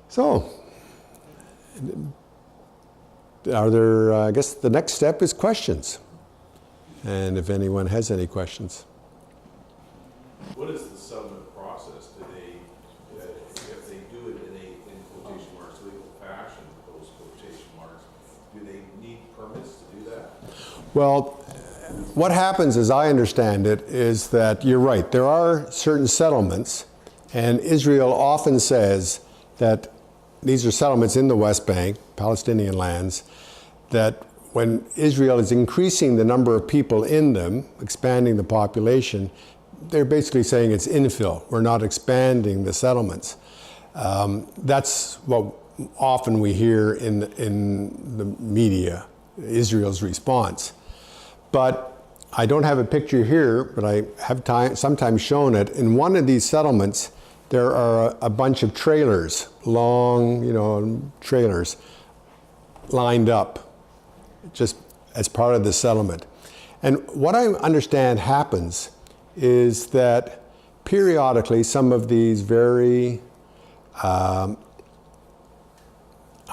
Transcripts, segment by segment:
So, are there, I guess the next step is questions. And if anyone has any questions. What is the settlement process? Do they, if they do it in quotation marks, legal fashion, those quotation marks, do they need permits to do that? Well, what happens, as I understand it, is that you're right. There are certain settlements, and Israel often says that these are settlements in the West Bank, Palestinian lands, that when Israel is increasing the number of people in them, expanding the population, they're basically saying it's infill. We're not expanding the settlements. That's what often we hear in the media, Israel's response. But I don't have a picture here, but I have sometimes shown it. In one of these settlements, there are a bunch of trailers, long, trailers, lined up, just as part of the settlement. And what I understand happens is that periodically some of these very, I'm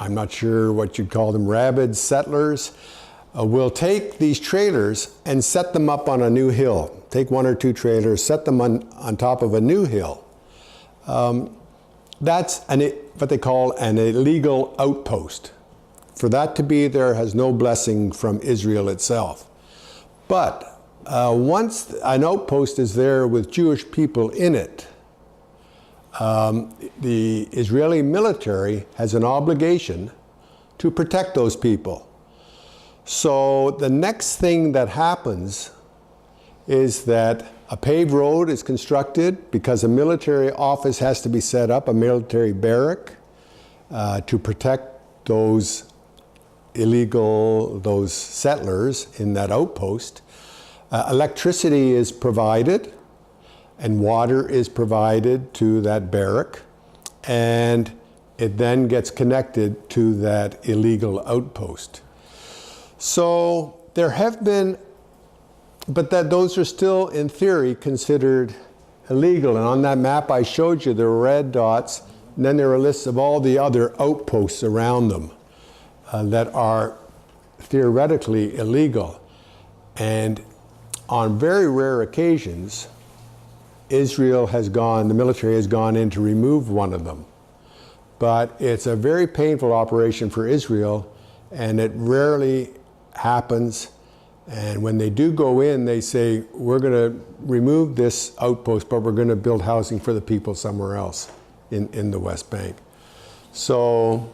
not sure what you'd call them, rabid settlers, will take these trailers and set them up on a new hill. Take one or two trailers, set them on top of a new hill. That's what they call an illegal outpost. For that to be there has no blessing from Israel itself. But once an outpost is there with Jewish people in it, the Israeli military has an obligation to protect those people. So the next thing that happens is that a paved road is constructed because a military office has to be set up, a military barrack, to protect those settlers in that outpost. Electricity is provided and water is provided to that barrack, and it then gets connected to that illegal outpost. So there have been, but those are still in theory considered illegal. And on that map I showed you, there were red dots, and then there are lists of all the other outposts around them that are theoretically illegal. And on very rare occasions, the military has gone in to remove one of them. But it's a very painful operation for Israel, and it rarely happens. And when they do go in, they say, we're going to remove this outpost, but we're going to build housing for the people somewhere else in the West Bank. So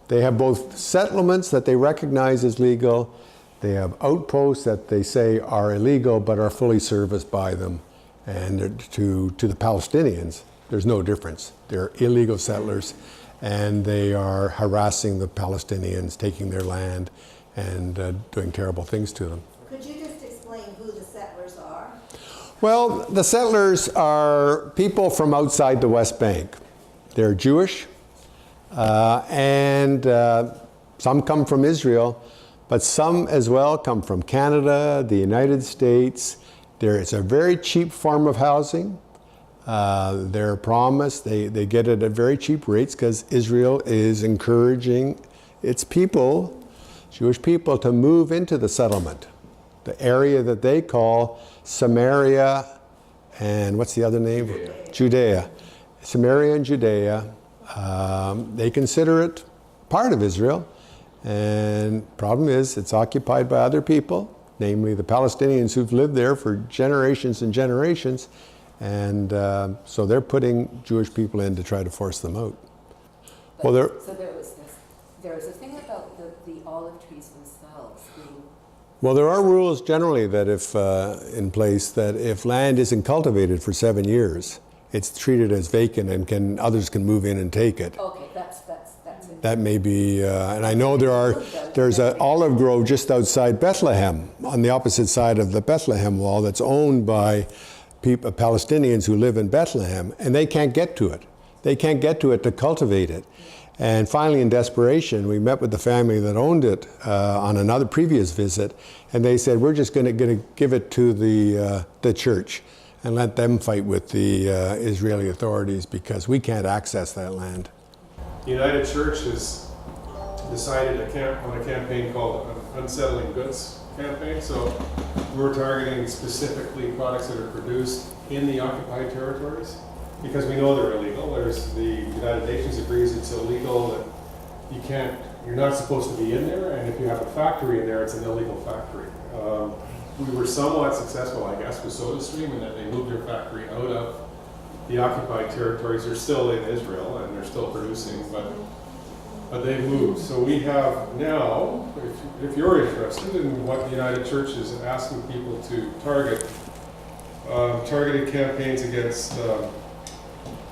they have both settlements that they recognize as legal. They have outposts that they say are illegal, but are fully serviced by them. And to the Palestinians, there's no difference. They're illegal settlers, and they are harassing the Palestinians, taking their land, and doing terrible things to them. Could you just explain who the settlers are? Well, the settlers are people from outside the West Bank. They're Jewish, and some come from Israel, but some as well come from Canada, the United States. There is a very cheap form of housing. They're promised, they get it at very cheap rates because Israel is encouraging its people, Jewish people, to move into the settlement, the area that they call Samaria and what's the other name? Judea. Samaria and Judea. They consider it part of Israel, and problem is it's occupied by other people, namely the Palestinians who've lived there for generations and generations, and so they're putting Jewish people in to try to force them out. So there was a thing about the olive trees themselves being... Well, there are rules generally that if in place that if land isn't cultivated for 7 years, it's treated as vacant and others can move in and take it. Okay, that's it. That may be, and I know there's an olive grove just outside Bethlehem, on the opposite side of the Bethlehem wall, that's owned by Palestinians who live in Bethlehem, and they can't get to it. They can't get to it to cultivate it. And finally, in desperation, we met with the family that owned it on another previous visit, and they said, we're just going to give it to the church and let them fight with the Israeli authorities because we can't access that land. The United Church has decided on a campaign called an Unsettling Goods campaign. So we're targeting specifically products that are produced in the occupied territories because we know they're illegal. The United Nations agrees it's illegal, that you're not supposed to be in there, and if you have a factory in there, it's an illegal factory. We were somewhat successful, I guess, with SodaStream in that they moved their factory out of the occupied territories. They're still in Israel and they're still producing, but they've moved. So we have now, if you're interested in what the United Church is asking people to target, targeted campaigns against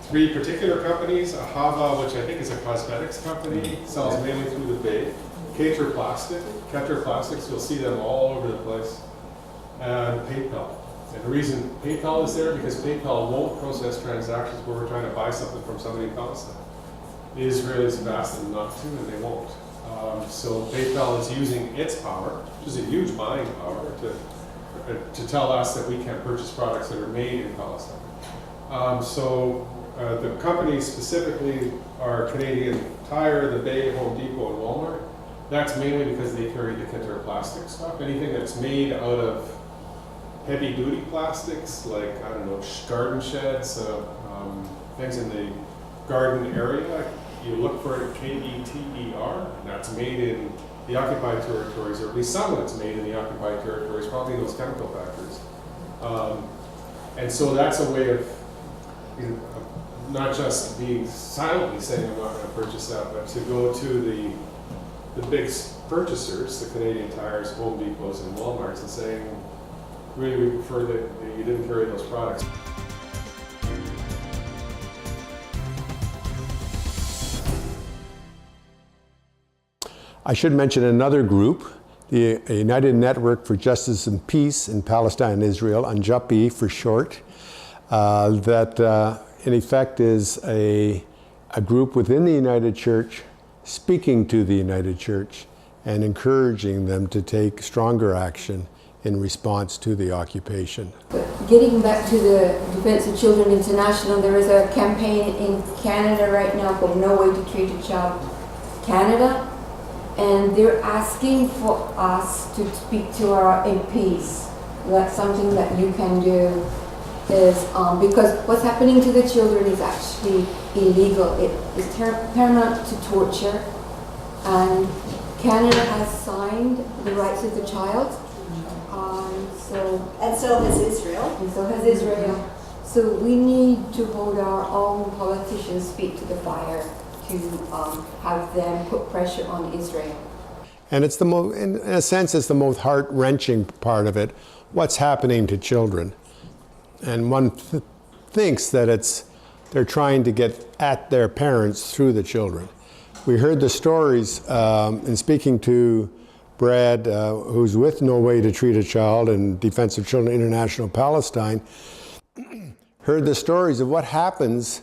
3 particular companies. Ahava, which I think is a cosmetics company, sells mainly through the Bay. Keter Plastics, you'll see them all over the place. And PayPal. And the reason PayPal is there because PayPal won't process transactions where we're trying to buy something from somebody in Palestine. The Israelis have asked them not to, and they won't. So PayPal is using its power, which is a huge buying power, to tell us that we can't purchase products that are made in Palestine. The companies specifically are Canadian Tire, the Bay, Home Depot, and Walmart. That's mainly because they carry the Keter plastic stuff. Anything that's made out of heavy-duty plastics, like, I don't know, garden sheds, things in the garden area, you look for it, Keter, and that's made in the occupied territories, or at least some of it's made in the occupied territories, probably those chemical factories. And so that's a way of, not just being silently saying I'm not going to purchase that, but to go to the big purchasers, the Canadian Tires, Home Depots, and Walmarts, and saying, really, we prefer that you didn't carry those products. I should mention another group, the United Network for Justice and Peace in Palestine and Israel, UNJPI for short, that in effect is a group within the United Church speaking to the United Church and encouraging them to take stronger action in response to the occupation. Getting back to the Defense of Children International, there is a campaign in Canada right now called No Way to Treat a Child Canada, and they're asking for us to speak to our MPs. That's something that you can do, is because what's happening to the children is actually illegal. It is paramount to torture, and Canada has signed the rights of the child. And so has Israel. And so has Israel. So we need to hold our own politicians' feet to the fire to have them put pressure on Israel. And it's in a sense, it's the most heart-wrenching part of it, what's happening to children. And one thinks that they're trying to get at their parents through the children. We heard the stories in speaking to Brad, who's with No Way to Treat a Child and Defense of Children International Palestine, heard the stories of what happens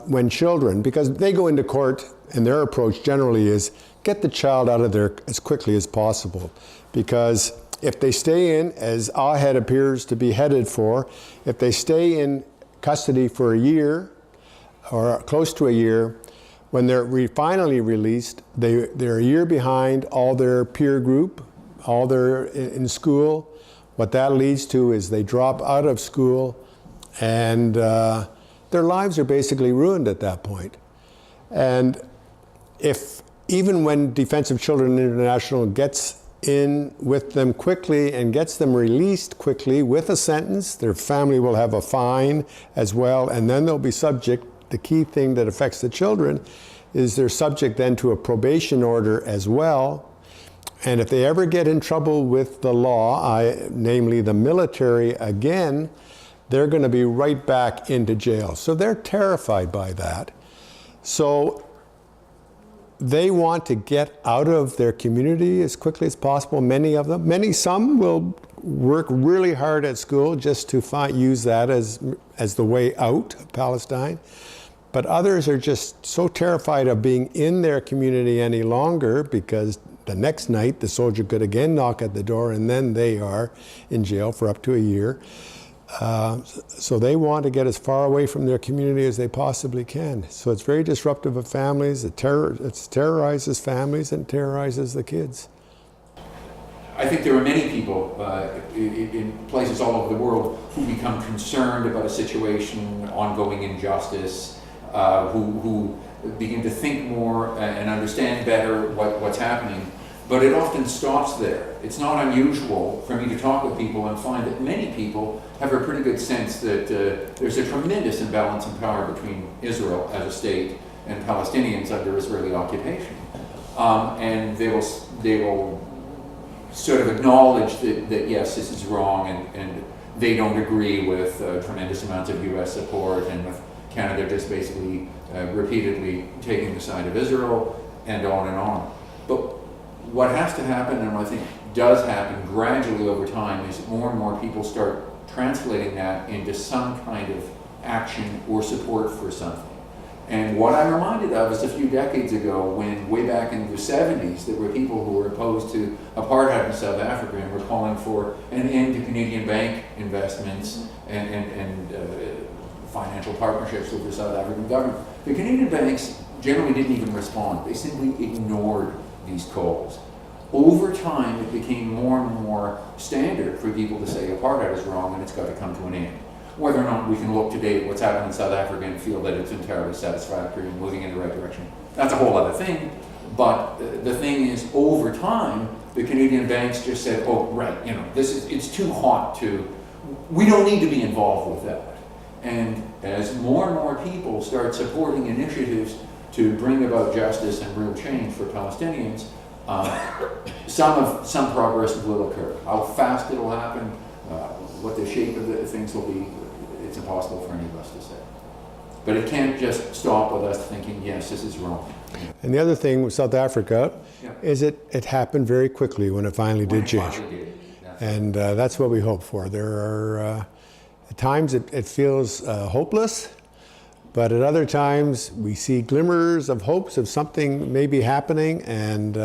when children, because they go into court and their approach generally is get the child out of there as quickly as possible. Because if they stay in, as Ahed appears to be headed for, if they stay in custody for a year or close to a year, when they're finally released, they're a year behind all their peer group, all their in school. What that leads to is they drop out of school and their lives are basically ruined at that point. And if even when Defense of Children International gets in with them quickly and gets them released quickly with a sentence, their family will have a fine as well, and then they'll be subject. The key thing that affects the children is they're subject then to a probation order as well. And if they ever get in trouble with the law, namely the military again, they're going to be right back into jail. So they're terrified by that. So they want to get out of their community as quickly as possible, many of them. Some will work really hard at school just to use that as the way out of Palestine. But others are just so terrified of being in their community any longer because the next night the soldier could again knock at the door and then they are in jail for up to a year, So they want to get as far away from their community as they possibly can. So it's very disruptive of families. It terrorizes families and terrorizes the kids. I think there are many people in places all over the world who become concerned about a situation, ongoing injustice, who begin to think more and understand better what's happening. But it often stops there. It's not unusual for me to talk with people and find that many people have a pretty good sense that there's a tremendous imbalance in power between Israel as a state and Palestinians under Israeli occupation. And they will sort of acknowledge that yes, this is wrong, and they don't agree with tremendous amounts of US support, and with Canada just basically repeatedly taking the side of Israel, and on and on. But what has to happen, and what I think does happen gradually over time, is more and more people start translating that into some kind of action or support for something. And what I'm reminded of is a few decades ago when, way back in the 70s, there were people who were opposed to apartheid in South Africa and were calling for an end to Canadian bank investments and financial partnerships with the South African government. The Canadian banks generally didn't even respond. They simply ignored these calls. Over time, it became more and more standard for people to say apartheid is wrong and it's got to come to an end. Whether or not we can look today at what's happened in South Africa and feel that it's entirely satisfactory and moving in the right direction, that's a whole other thing. But the thing is, over time, the Canadian banks just said, oh, right, it's too hot we don't need to be involved with that. And as more and more people start supporting initiatives to bring about justice and real change for Palestinians, some progress will occur. How fast it'll happen, what the shape of the things will be, it's impossible for any of us to say. But it can't just stop with us thinking, yes, this is wrong. And the other thing with South Africa is it happened very quickly when it finally did change. And that's what we hope for. There are at times it feels hopeless, but at other times we see glimmers of hopes of something maybe happening, and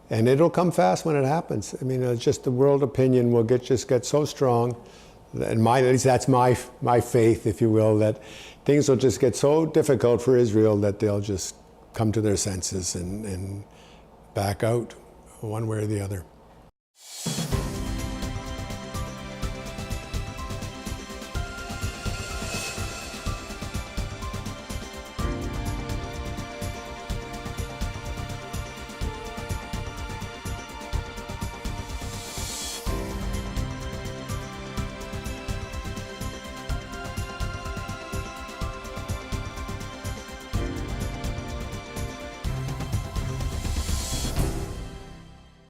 it'll come fast when it happens. I mean, it's just the world opinion will just get so strong, and at least that's my faith, if you will, that things will just get so difficult for Israel that they'll just come to their senses and back out one way or the other.